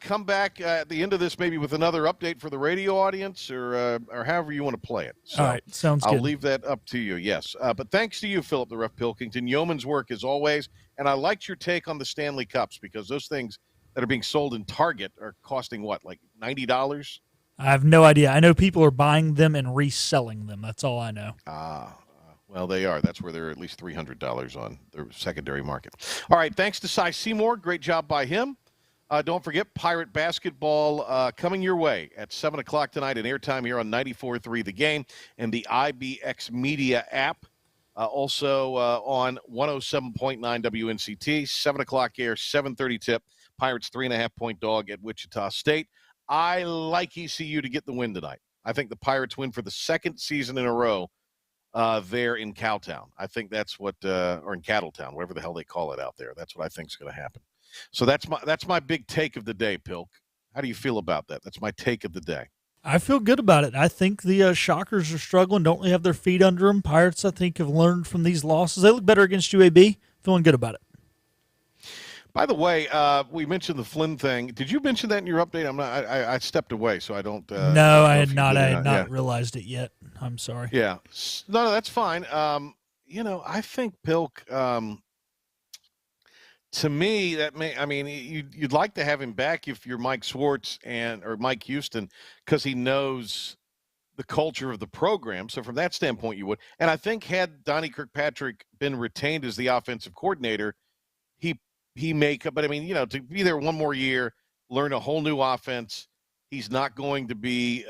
come back at the end of this maybe with another update for the radio audience or however you want to play it. So all right, sounds good. I'll leave that up to you, yes. But thanks to you, Philip the Ref Pilkington. Yeoman's work as always. And I liked your take on the Stanley Cups because those things that are being sold in Target are costing what, like $90? I have no idea. I know people are buying them and reselling them. That's all I know. Well, they are. That's where they're at least $300 on the secondary market. All right, thanks to Cy Seymour. Great job by him. Don't forget, Pirate basketball coming your way at 7 o'clock tonight in airtime here on 94.3 The Game and the IBX Media app. Also on 107.9 WNCT, 7 o'clock air, 7:30 tip. Pirates 3.5-point dog at Wichita State. I like ECU to get the win tonight. I think the Pirates win for the second season in a row there in Cowtown. I think that's what, or in Cattletown, whatever the hell they call it out there. That's what I think is going to happen. So that's my big take of the day, Pilk. How do you feel about that? That's my take of the day. I feel good about it. I think the Shockers are struggling, don't really have their feet under them. Pirates, I think, have learned from these losses. They look better against UAB. Feeling good about it. By the way, we mentioned the Flynn thing. Did you mention that in your update? I stepped away, so I don't. No, I had not. I had not realized it yet. I'm sorry. Yeah. No, that's fine. I think Pilk. To me, you'd like to have him back if you're Mike Schwartz or Mike Houston because he knows the culture of the program. So from that standpoint, you would. And I think had Donnie Kirkpatrick been retained as the offensive coordinator, he may. But to be there one more year, learn a whole new offense. He's not going to be,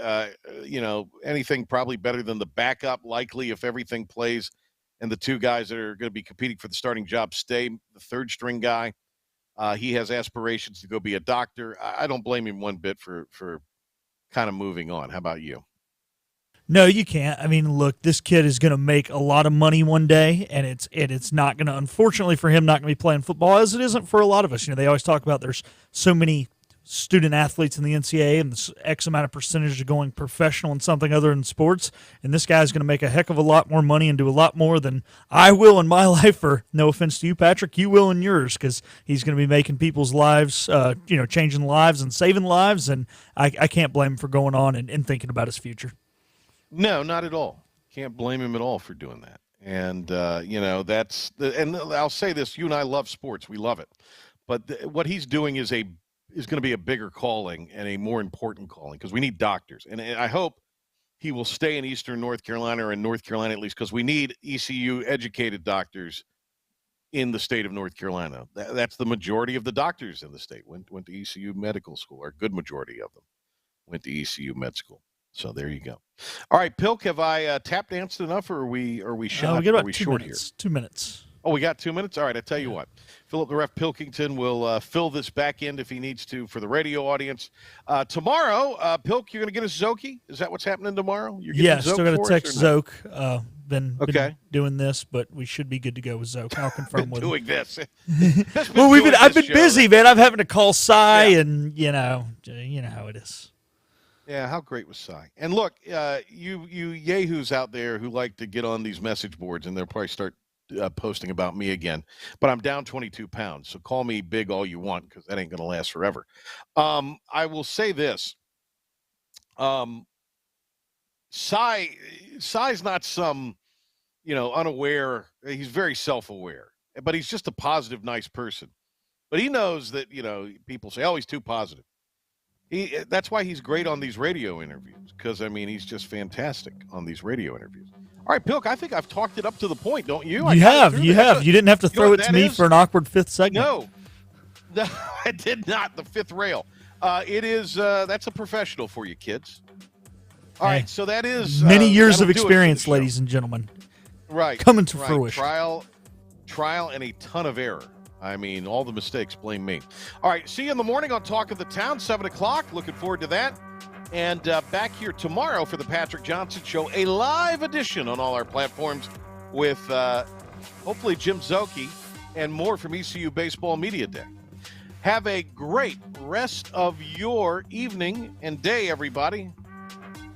anything probably better than the backup. Likely, if everything plays. And the two guys that are going to be competing for the starting job stay the third string guy. He has aspirations to go be a doctor. I don't blame him one bit for kind of moving on. How about you? No, you can't. I mean, look, this kid is going to make a lot of money one day, and it's not going to, unfortunately for him, not going to be playing football as it isn't for a lot of us. They always talk about there's so many student athletes in the NCAA and this X amount of percentage of going professional in something other than sports. And this guy's going to make a heck of a lot more money and do a lot more than I will in my life, or no offense to you, Patrick, you will in yours, because he's going to be making people's lives, changing lives and saving lives. And I can't blame him for going on and thinking about his future. No, not at all. Can't blame him at all for doing that. And, and I'll say this, you and I love sports. We love it. But what he's doing is going to be a bigger calling and a more important calling because we need doctors. And I hope he will stay in Eastern North Carolina or in North Carolina at least because we need ECU educated doctors in the state of North Carolina. That's the majority of the doctors in the state went to ECU medical school, or a good majority of them went to ECU med school. So there you go. All right, Pilk, have I tap danced enough, or are we short? We got about are we 2 short minutes. here? 2 minutes. Oh, we got 2 minutes? All right, I tell you what. Philip the Ref Pilkington will fill this back end if he needs to for the radio audience. Tomorrow, Pilk, you're going to get us Zoki? Is that what's happening tomorrow? Yeah, still got to text Zoke. Been doing this, but we should be good to go with Zoke. I'll confirm with doing this. Well, I've been busy, man. I'm having to call Cy, and you know how it is. Yeah, how great was Cy? And look, you yahoos out there who like to get on these message boards, and they'll probably start posting about me again. But I'm down 22 pounds, so call me big all you want because that ain't going to last forever. I will say this. Cy's not some, unaware. He's very self-aware, but he's just a positive, nice person. But he knows that, people say, oh, he's too positive. That's why he's great on these radio interviews, because, he's just fantastic on these radio interviews. All right, Pilk, I think I've talked it up to the point, don't you? You have. You didn't have to throw it to me for an awkward fifth segment. No, I did not. The fifth rail. It is, that's a professional for you, kids. All right, so that is. Many years of experience, ladies and gentlemen. Right. Coming to fruition. Trial and a ton of error. All the mistakes, blame me. All right, see you in the morning on Talk of the Town, 7 o'clock. Looking forward to that. And back here tomorrow for the Patrick Johnson Show, a live edition on all our platforms with hopefully Jim Zoki and more from ECU Baseball Media Day. Have a great rest of your evening and day, everybody.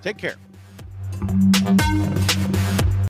Take care.